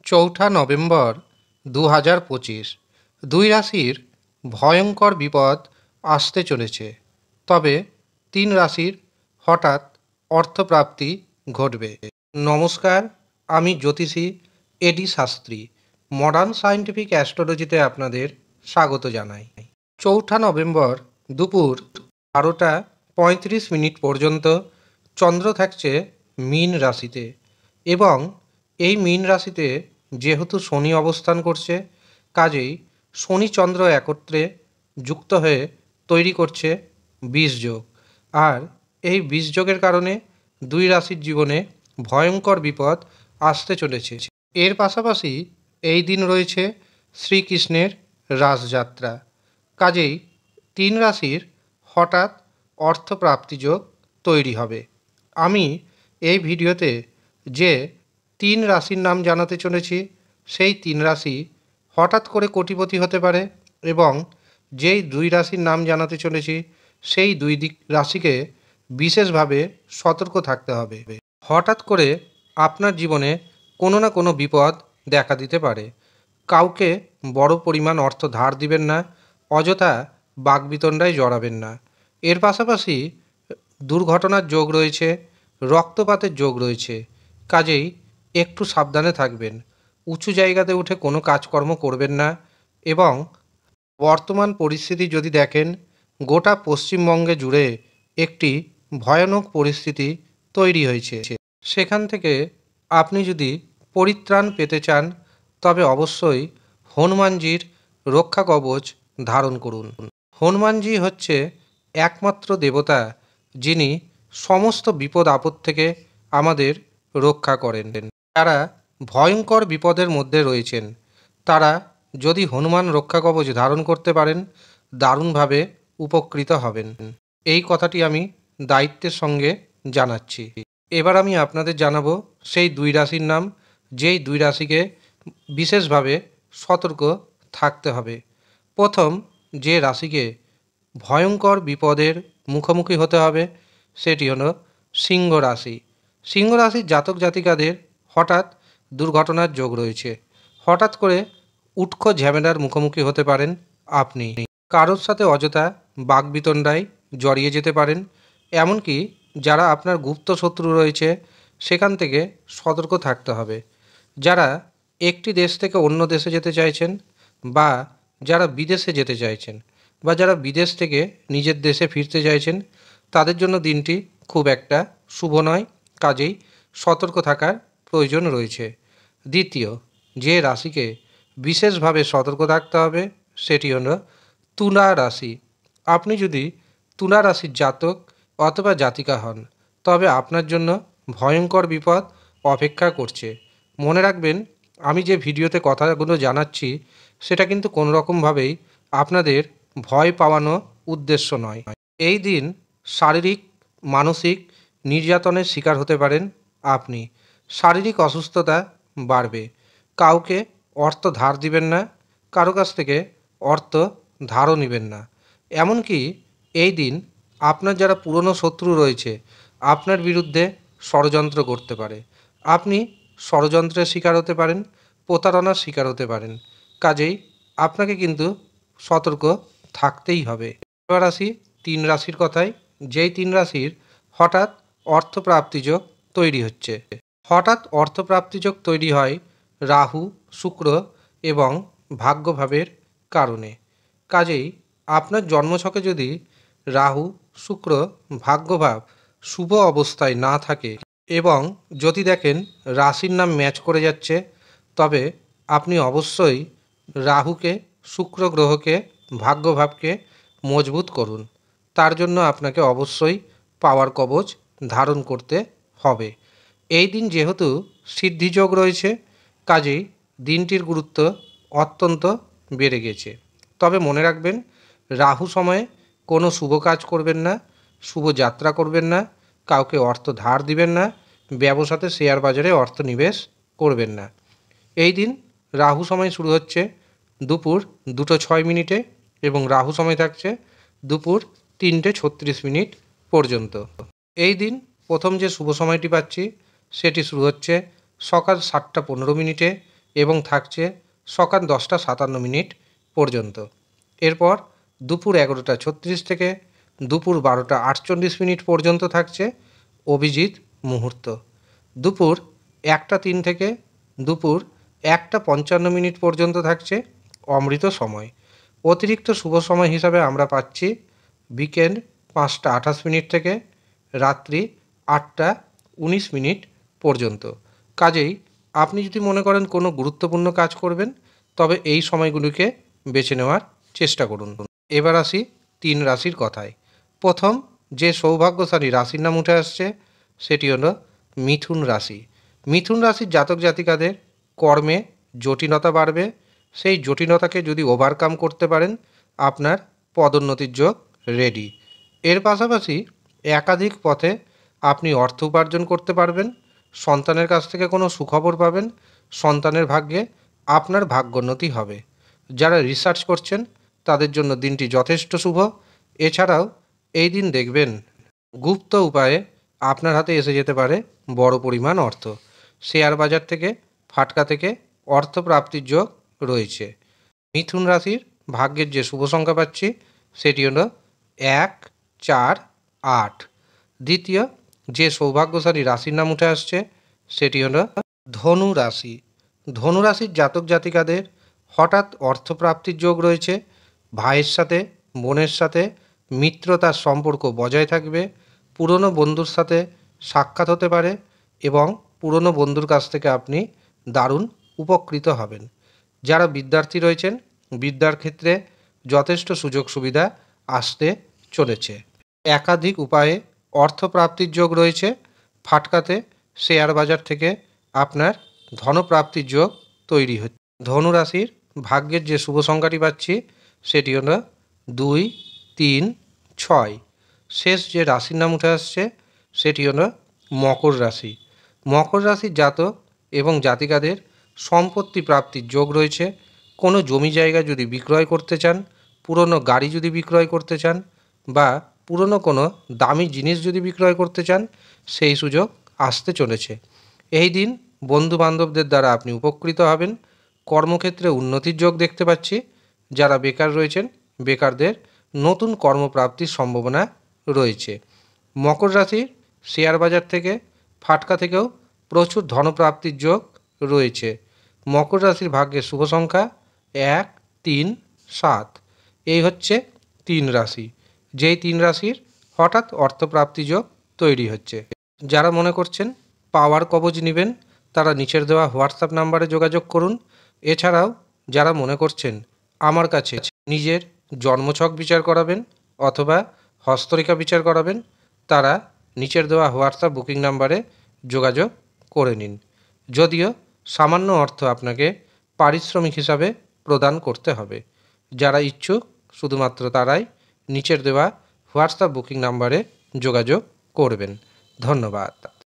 চৌঠা নভেম্বর 2025। দুই রাশির ভয়ঙ্কর বিপদ আসতে চলেছে, তবে তিন রাশির হঠাৎ অর্থপ্রাপ্তি ঘটবে। নমস্কার, আমি জ্যোতিষী এডি শাস্ত্রী। মডার্ন সায়েন্টিফিক অ্যাস্ট্রোলজিতে আপনাদের স্বাগত জানাই। চৌঠা নভেম্বর দুপুর 12:35 পর্যন্ত চন্দ্র থাকছে মীন রাশিতে, এবং এই মীন রাশিতে যেহেতু শনি অবস্থান করছে, কাজেই শনি চন্দ্র একত্রে যুক্ত হয়ে তৈরি করছে বিষযোগ। আর এই বিষযোগের কারণে দুই রাশির জীবনে ভয়ঙ্কর বিপদ আসতে চলেছে। এর পাশাপাশি এই দিন রয়েছে শ্রীকৃষ্ণের রাসযাত্রা, কাজেই তিন রাশির হঠাৎ অর্থপ্রাপ্তিযোগ তৈরি হবে। আমি এই ভিডিওতে যে তিন রাশির নাম জানাতে চলেছি, সেই তিন রাশি হঠাৎ করে কোটিপতি হতে পারে, এবং যেই দুই রাশির নাম জানাতে চলেছি সেই দুই রাশিকে বিশেষভাবে সতর্ক থাকতে হবে। হঠাৎ করে আপনার জীবনে কোনো না কোনো বিপদ দেখা দিতে পারে। কাউকে বড় পরিমাণ অর্থ ধার দিবেন না, অযথা বাকবিতণ্ডায় জড়াবেন না। এর পাশাপাশি দুর্ঘটনার যোগ রয়েছে, রক্তপাতের যোগ রয়েছে, কাজেই একটু সাবধানে থাকবেন। উঁচু জায়গাতে উঠে কোনো কাজকর্ম করবেন না, এবং বর্তমান পরিস্থিতি যদি দেখেন, গোটা পশ্চিমবঙ্গে জুড়ে একটি ভয়ানক পরিস্থিতি তৈরি হয়েছে। সেখান থেকে আপনি যদি পরিত্রাণ পেতে চান, তবে অবশ্যই হনুমানজির রক্ষা কবচ ধারণ করুন। হনুমানজি হচ্ছে একমাত্র দেবতা যিনি সমস্ত বিপদ আপদ থেকে আমাদের রক্ষা করেন। যারা ভয়ঙ্কর বিপদের মধ্যে রয়েছেন, তারা যদি হনুমান রক্ষা কবচ ধারণ করতে পারেন, দারুণভাবে উপকৃত হবেন। এই কথাটি আমি দায়িত্বের সঙ্গে জানাচ্ছি। এবার আমি আপনাদের জানাবো সেই দুই রাশির নাম, যেই দুই রাশিকে বিশেষভাবে সতর্ক থাকতে হবে। প্রথম যে রাশিকে ভয়ঙ্কর বিপদের মুখোমুখি হতে হবে, সেটি হলো সিংহ রাশি। সিংহ রাশির জাতক জাতিকাদের হঠাৎ দুর্ঘটনার যোগ রয়েছে। হঠাৎ করে উটকো ঝামেলার মুখোমুখি হতে পারেন আপনি। কারোর সাথে অযথা বাকবিতণ্ডায় জড়িয়ে যেতে পারেন। এমনকি যারা আপনার গুপ্ত শত্রু রয়েছে, সেখান থেকে সতর্ক থাকতে হবে। যারা একটি দেশ থেকে অন্য দেশে যেতে চাইছেন, বা যারা বিদেশে যেতে চাইছেন, বা যারা বিদেশ থেকে নিজের দেশে ফিরতে চাইছেন, তাদের জন্য দিনটি খুব একটা শুভ নয়, কাজেই সতর্ক থাকার প্রয়োজন রয়েছে। দ্বিতীয় যে রাশিকে বিশেষভাবে সতর্ক থাকতে হবে, সেটি হলো তুলা রাশি। আপনি যদি তুলা রাশির জাতক অথবা জাতিকা হন, তবে আপনার জন্য ভয়ঙ্কর বিপদ অপেক্ষা করছে। মনে রাখবেন, আমি যে ভিডিওতে কথাগুলো জানাচ্ছি, সেটা কিন্তু কোনো রকমভাবেই আপনাদের ভয় পাওয়ানো উদ্দেশ্য নয়। এই দিন শারীরিক মানসিক নির্যাতনের শিকার হতে পারেন আপনি। শারীরিক অসুস্থতা বাড়বে। কাউকে অর্থ ধার দিবেন না, কারো কাছ থেকে অর্থ ধারও নেবেন না। এমনকি এই দিন আপনার যারা পুরনো শত্রু রয়েছে, আপনার বিরুদ্ধে ষড়যন্ত্র করতে পারে। আপনি ষড়যন্ত্রের শিকার হতে পারেন, প্রতারণার শিকার হতে পারেন। কাজেই আপনাকে কিন্তু সতর্ক থাকতেই হবে। এবার আসি তিন রাশির কথায়, যেই তিন রাশির হঠাৎ অর্থপ্রাপ্তিযোগ তৈরি হচ্ছে। হঠাৎ অর্থপ্রাপ্তিযোগ তৈরি হয় রাহু, শুক্র এবং ভাগ্যভাবের কারণে। কাজেই আপনার জন্মছকে যদি রাহু, শুক্র, ভাগ্যভাব শুভ অবস্থায় না থাকে, এবং যদি দেখেন রাশির নাম ম্যাচ করে যাচ্ছে, তবে আপনি অবশ্যই রাহুকে, শুক্র গ্রহকে, ভাগ্যভাবকে মজবুত করুন। তার জন্য আপনাকে অবশ্যই পাওয়ার কবচ ধারণ করতে হবে। এই দিন যেহেতু সিদ্ধিযোগ রয়েছে, কাজেই দিনটির গুরুত্ব অত্যন্ত বেড়ে গেছে। তবে মনে রাখবেন, রাহু সময়ে কোনো শুভ কাজ করবেন না, শুভ যাত্রা করবেন না, কাউকে অর্থ ধার দিবেন না, ব্যবসাতে শেয়ার বাজারে অর্থ নিবেশ করবেন না। এই দিন রাহু সময় শুরু হচ্ছে দুপুর 2:06 এবং রাহু সময় থাকছে দুপুর 3:36 পর্যন্ত। এই দিন প্রথম যে শুভ সময়টি পাচ্ছি, সেটি শুরু হচ্ছে সকাল 7:15 এবং থাকছে সকাল 10:57 পর্যন্ত। এরপর দুপুর 11:36 থেকে দুপুর 12:48 পর্যন্ত থাকছে অভিজিৎ মুহূর্ত। দুপুর 1:03 থেকে দুপুর 1:55 পর্যন্ত থাকছে অমৃত সময়। অতিরিক্ত শুভ সময় হিসাবে আমরা পাচ্ছি বিকেল 5:28 থেকে রাত্রি 8:19 পর্যন্ত। কাজেই আপনি যদি মনে করেন কোনো গুরুত্বপূর্ণ কাজ করবেন, তবে এই সময়গুলিকে বেছে নেওয়ার চেষ্টা করুন। এবার আসি 3 রাশির কথায়। প্রথম যে সৌভাগ্যশালী রাশির নাম উঠে আসছে সেটি হলো মিথুন রাশি। মিথুন রাশির জাতক জাতিকাদের কর্মে জটিলতা বাড়বে। সেই জটিলতাকে যদি ওভারকাম করতে পারেন, আপনার পদোন্নতির যোগ রেডি। এর পাশাপাশি একাধিক পথে আপনি অর্থ উপার্জন করতে পারবেন। সন্তানের কাছ থেকে কোনো সুখবর পাবেন। সন্তানের ভাগ্যে আপনার ভাগ্যোন্নতি হবে। যারা রিসার্চ করছেন তাদের জন্য দিনটি যথেষ্ট শুভ। এছাড়াও এই দিন দেখবেন গুপ্ত উপায়ে আপনার হাতে এসে যেতে পারে বড় পরিমাণ অর্থ। শেয়ার বাজার থেকে, ফাটকা থেকে অর্থ প্রাপ্তির যোগ রয়েছে। মিথুন রাশির ভাগ্যের যে শুভ সংখ্যা পাচ্ছি সেটি হলো 1, 4, 8। দ্বিতীয় যে সৌভাগ্যশালী রাশির নাম উঠে আসছে সেটি হলো ধনু রাশি। ধনু রাশির জাতক জাতিকাদের হঠাৎ অর্থপ্রাপ্তির যোগ রয়েছে। ভাইয়ের সাথে, বোনের সাথে মিত্রতার সম্পর্ক বজায় থাকবে। পুরনো বন্ধুর সাথে সাক্ষাৎ হতে পারে এবং পুরনো বন্ধুর কাছ থেকে আপনি দারুণ উপকৃত হবেন। যারা বিদ্যার্থী রয়েছেন, বিদ্যার ক্ষেত্রে যথেষ্ট সুযোগ সুবিধা আসতে চলেছে। একাধিক উপায়ে অর্থপ্রাপ্তির যোগ রয়েছে। ফাটকাতে, শেয়ার বাজার থেকে আপনার ধনপ্রাপ্তির যোগ তৈরি হচ্ছে। ধনু রাশির ভাগ্যের যে শুভ সংখ্যাটি পাচ্ছি সেটি হলো 2, 3, 6। শেষ যে রাশির নাম উঠে আসছে সেটি হলো মকর রাশি। মকর রাশির জাতক এবং জাতিকাদের সম্পত্তি প্রাপ্তির যোগ রয়েছে। কোনো জমি জায়গা যদি বিক্রয় করতে চান, পুরনো গাড়ি যদি বিক্রয় করতে চান বা পুরনো কোনো দামি জিনিস যদি বিক্রয় করতে চান, সেই সুযোগ আসতে চলেছে। এই দিন বন্ধু বান্ধবদের দ্বারা আপনি উপকৃত হবেন। কর্মক্ষেত্রে উন্নতির যোগ দেখতে পাচ্ছি। যারা বেকার রয়েছেন, বেকারদের নতুন কর্মপ্রাপ্তির সম্ভাবনা রয়েছে। মকর রাশির শেয়ার বাজার থেকে, ফাটকা থেকেও প্রচুর ধনপ্রাপ্তির যোগ রয়েছে। মকর রাশির ভাগ্যের শুভ সংখ্যা 1, 3, 7। এই হচ্ছে 3 রাশি, যেই 3 রাশির হঠাৎ অর্থপ্রাপ্তি যোগ তৈরি হচ্ছে। যারা মনে করছেন পাওয়ার কবচ নেবেন, তারা নিচের দেওয়া হোয়াটসঅ্যাপ নাম্বারে যোগাযোগ করুন। এছাড়াও যারা মনে করছেন আমার কাছে নিজের জন্মছক বিচার করাবেন অথবা হস্তরেখা বিচার করাবেন, তারা নিচের দেওয়া হোয়াটসঅ্যাপ বুকিং নাম্বারে যোগাযোগ করে নিন। যদিও সামান্য অর্থ আপনাকে পারিশ্রমিক হিসাবে প্রদান করতে হবে। যারা ইচ্ছুক শুধুমাত্র তারাই নিচের দেওয়া হোয়াটসঅ্যাপ বুকিং নাম্বারে যোগাযোগ করবেন। ধন্যবাদ।